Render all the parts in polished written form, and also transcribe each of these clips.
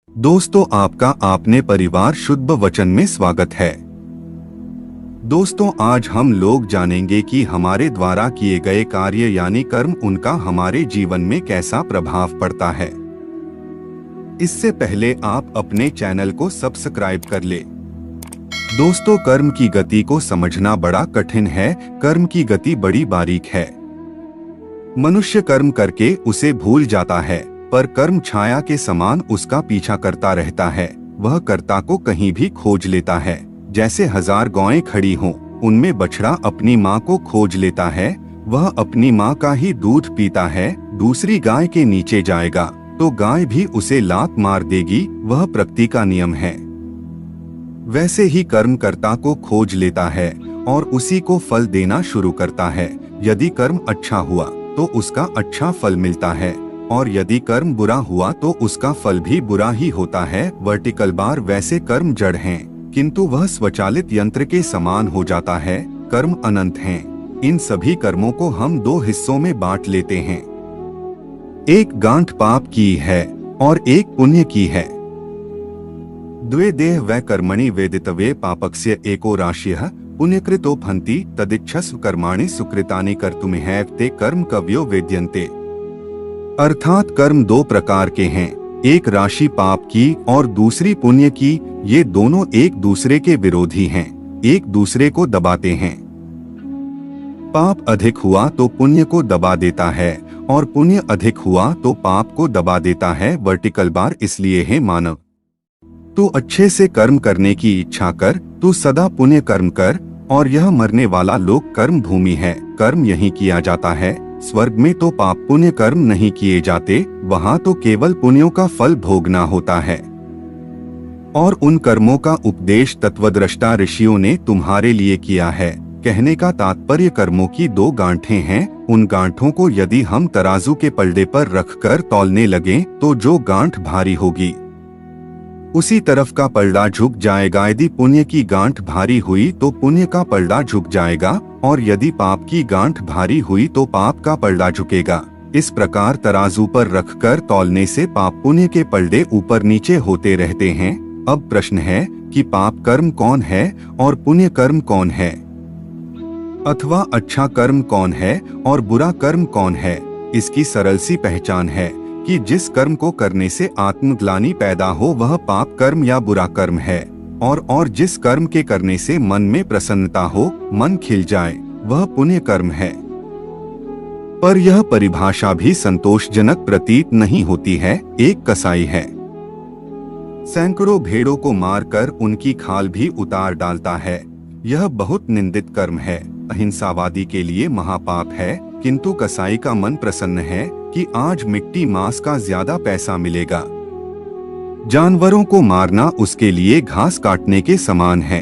दोस्तों, आपका आपने परिवार शुद्ध वचन में स्वागत है। दोस्तों, आज हम लोग जानेंगे कि हमारे द्वारा किए गए कार्य यानी कर्म, उनका हमारे जीवन में कैसा प्रभाव पड़ता है। इससे पहले आप अपने चैनल को सब्सक्राइब कर ले। दोस्तों, कर्म की गति को समझना बड़ा कठिन है। कर्म की गति बड़ी बारीक है। मनुष्य कर्म करके उसे भूल जाता है, पर कर्म छाया के समान उसका पीछा करता रहता है। वह कर्ता को कहीं भी खोज लेता है। जैसे 1000 गौएं खड़ी हों, उनमें बछड़ा अपनी माँ को खोज लेता है। वह अपनी माँ का ही दूध पीता है। दूसरी गाय के नीचे जाएगा तो गाय भी उसे लात मार देगी। वह प्रकृति का नियम है। वैसे ही कर्म कर्ता को खोज लेता है और उसी को फल देना शुरू करता है। यदि कर्म अच्छा हुआ तो उसका अच्छा फल मिलता है, और यदि कर्म बुरा हुआ तो उसका फल भी बुरा ही होता है। वर्टिकल बार वैसे कर्म जड़ हैं, किंतु वह स्वचालित यंत्र के समान हो जाता है। कर्म अनंत हैं। इन सभी कर्मों को हम 2 हिस्सों में बांट लेते हैं। एक गांठ पाप की है और एक पुण्य की है। द्वे देह व कर्मणि वेदितव्ये पापस्य एको राशियः पुण्यकृतो फन्ति तदिच्छस्व कर्माणि सुकृतानि कर्तुमिहैव ते कर्म कव्यो वेद्यन्ते। अर्थात कर्म 2 प्रकार के हैं, एक राशि पाप की और दूसरी पुण्य की। ये दोनों एक दूसरे के विरोधी हैं, एक दूसरे को दबाते हैं। पाप अधिक हुआ तो पुण्य को दबा देता है, और पुण्य अधिक हुआ तो पाप को दबा देता है। वर्टिकल बार इसलिए है मानव, तू अच्छे से कर्म करने की इच्छा कर, तू सदा पुण्य कर्म कर। और यह मरने वाला लोक कर्म भूमि है। कर्म यहीं किया जाता है। स्वर्ग में तो पाप पुण्य कर्म नहीं किए जाते, वहाँ तो केवल पुण्यों का फल भोगना होता है। और उन कर्मों का उपदेश तत्वद्रष्टा ऋषियों ने तुम्हारे लिए किया है। कहने का तात्पर्य कर्मों की 2 गांठें हैं। उन गांठों को यदि हम तराजू के पलड़े पर रखकर तौलने लगें तो जो गांठ भारी होगी उसी तरफ का पलड़ा झुक जाएगा। यदि पुण्य की गांठ भारी हुई तो पुण्य का पलड़ा झुक जाएगा, और यदि पाप की गांठ भारी हुई तो पाप का पलड़ा झुकेगा। इस प्रकार तराजू पर रखकर तौलने से पाप पुण्य के पलड़े ऊपर नीचे होते रहते हैं। अब प्रश्न है कि पाप कर्म कौन है और पुण्य कर्म कौन है, अथवा अच्छा कर्म कौन है और बुरा कर्म कौन है। इसकी सरल सी पहचान है कि जिस कर्म को करने से आत्मग्लानि पैदा हो वह पाप कर्म या बुरा कर्म है, और जिस कर्म के करने से मन में प्रसन्नता हो, मन खिल जाए, वह पुण्य कर्म है। पर यह परिभाषा भी संतोषजनक प्रतीत नहीं होती है। एक कसाई है, सैकड़ों भेड़ों को मारकर उनकी खाल भी उतार डालता है। यह बहुत निंदित कर्म है, अहिंसावादी के लिए महापाप है। किंतु कसाई का मन प्रसन्न है कि आज मिट्टी मांस का ज्यादा पैसा मिलेगा। जानवरों को मारना उसके लिए घास काटने के समान है।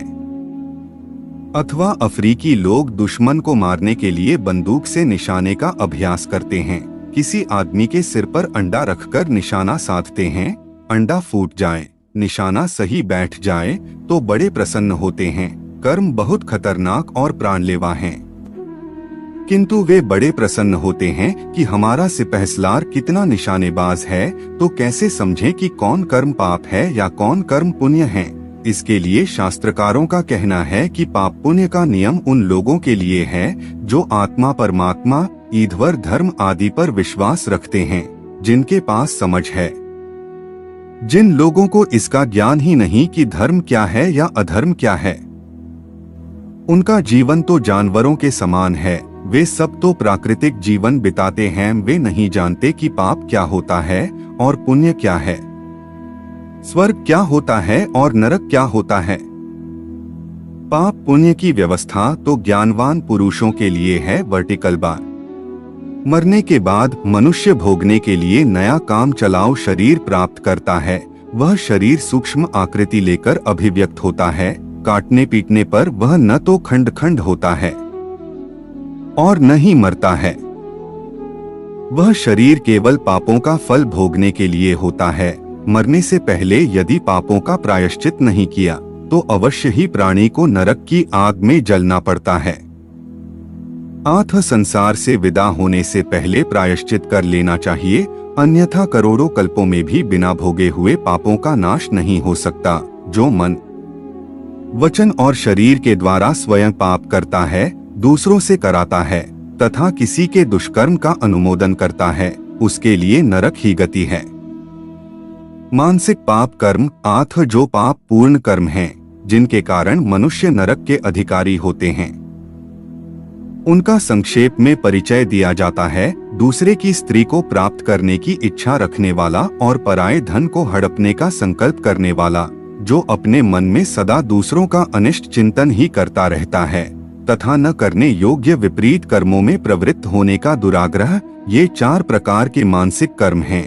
अथवा अफ्रीकी लोग दुश्मन को मारने के लिए बंदूक से निशाने का अभ्यास करते हैं। किसी आदमी के सिर पर अंडा रखकर निशाना साधते हैं। अंडा फूट जाए, निशाना सही बैठ जाए तो बड़े प्रसन्न होते हैं। कर्म बहुत खतरनाक और प्राणलेवा हैं, किंतु वे बड़े प्रसन्न होते हैं कि हमारा सिपहसलार कितना निशानेबाज है। तो कैसे समझें कि कौन कर्म पाप है या कौन कर्म पुण्य है। इसके लिए शास्त्रकारों का कहना है कि पाप पुण्य का नियम उन लोगों के लिए है जो आत्मा, परमात्मा, ईश्वर, धर्म आदि पर विश्वास रखते हैं, जिनके पास समझ है। जिन लोगों को इसका ज्ञान ही नहीं कि धर्म क्या है या अधर्म क्या है, उनका जीवन तो जानवरों के समान है। वे सब तो प्राकृतिक जीवन बिताते हैं। वे नहीं जानते कि पाप क्या होता है और पुण्य क्या है, स्वर्ग क्या होता है और नरक क्या होता है। पाप पुण्य की व्यवस्था तो ज्ञानवान पुरुषों के लिए है। वर्टिकल बार मरने के बाद मनुष्य भोगने के लिए नया काम चलाओ शरीर प्राप्त करता है। वह शरीर सूक्ष्म आकृति लेकर अभिव्यक्त होता है। काटने पीटने पर वह न तो खंड खंड होता है और न ही मरता है। वह शरीर केवल पापों का फल भोगने के लिए होता है। मरने से पहले यदि पापों का प्रायश्चित नहीं किया तो अवश्य ही प्राणी को नरक की आग में जलना पड़ता है। आत्म संसार से विदा होने से पहले प्रायश्चित कर लेना चाहिए अन्यथा करोड़ों कल्पों में भी बिना भोगे हुए पापों का नाश नहीं हो सकता। जो मन, वचन और शरीर के द्वारा स्वयं पाप करता है, दूसरों से कराता है तथा किसी के दुष्कर्म का अनुमोदन करता है, उसके लिए नरक ही गति है। मानसिक पाप कर्म आठ जो पाप पूर्ण कर्म हैं, जिनके कारण मनुष्य नरक के अधिकारी होते हैं। उनका संक्षेप में परिचय दिया जाता है। दूसरे की स्त्री को प्राप्त करने की इच्छा रखने वाला और पराये धन को हड़पने का संकल्प करने वाला, जो अपने मन में सदा दूसरों का अनिष्ट चिंतन ही करता रहता है तथा न करने योग्य विपरीत कर्मों में प्रवृत्त होने का दुराग्रह, ये 4 प्रकार के मानसिक कर्म हैं।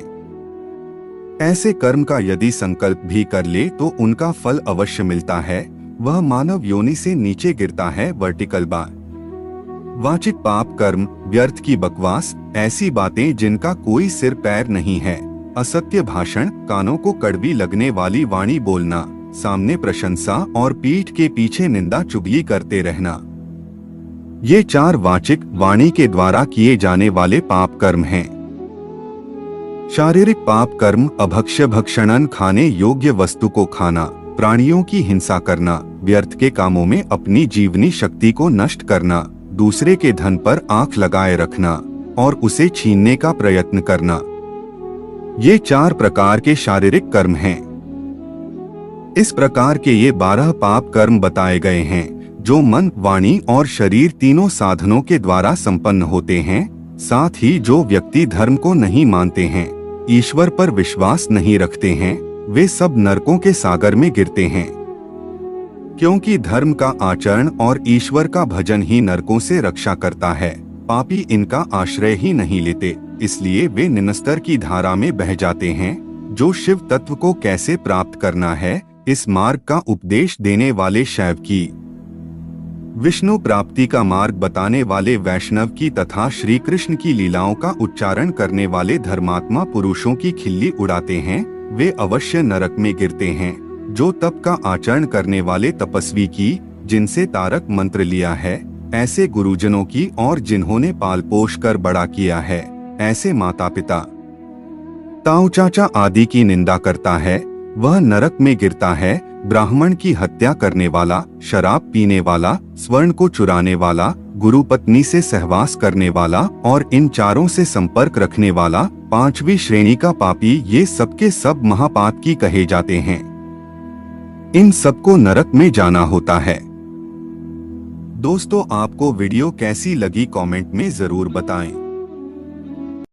ऐसे कर्म का यदि संकल्प भी कर ले तो उनका फल अवश्य मिलता है। वह मानव योनि से नीचे गिरता है, वर्टिकल बार। वाचिक पाप कर्म व्यर्थ की बकवास, ऐसी बातें जिनका कोई सिर पैर नहीं है, असत्य भाषण, कानों को कड़वी लगने वाली वाणी बोलना, सामने प्रशंसा और पीठ के पीछे निंदा चुगली करते रहना, ये 4 वाचिक वाणी के द्वारा किए जाने वाले पाप कर्म हैं। शारीरिक पाप कर्म अभक्ष्य भक्षणन, खाने योग्य वस्तु को खाना, प्राणियों की हिंसा करना, व्यर्थ के कामों में अपनी जीवनी शक्ति को नष्ट करना, दूसरे के धन पर आंख लगाए रखना और उसे छीनने का प्रयत्न करना, ये 4 प्रकार के शारीरिक कर्म हैं। इस प्रकार के ये 12 पाप कर्म बताए गए हैं, जो मन, वाणी और शरीर तीनों साधनों के द्वारा संपन्न होते हैं। साथ ही जो व्यक्ति धर्म को नहीं मानते हैं, ईश्वर पर विश्वास नहीं रखते हैं, वे सब नरकों के सागर में गिरते हैं। क्योंकि धर्म का आचरण और ईश्वर का भजन ही नरकों से रक्षा करता है, पापी इनका आश्रय ही नहीं लेते, इसलिए वे निम्नस्तर की धारा में बह जाते हैं। जो शिव तत्व को कैसे प्राप्त करना है, इस मार्ग का उपदेश देने वाले शैव की, विष्णु प्राप्ति का मार्ग बताने वाले वैष्णव की तथा श्री कृष्ण की लीलाओं का उच्चारण करने वाले धर्मात्मा पुरुषों की खिल्ली उड़ाते हैं, वे अवश्य नरक में गिरते हैं। जो तप का आचरण करने वाले तपस्वी की, जिनसे तारक मंत्र लिया है, ऐसे गुरुजनों की और जिन्होंने पाल पोष कर बड़ा किया है, ऐसे माता पिता, ताऊ चाचा आदि की निंदा करता है, वह नरक में गिरता है। ब्राह्मण की हत्या करने वाला, शराब पीने वाला, स्वर्ण को चुराने वाला, गुरु पत्नी से सहवास करने वाला और इन 4 से संपर्क रखने वाला 5वीं श्रेणी का पापी, ये सबके सब महापाप की कहे जाते हैं। इन सबको नरक में जाना होता है। दोस्तों, आपको वीडियो कैसी लगी कमेंट में जरूर बताएं।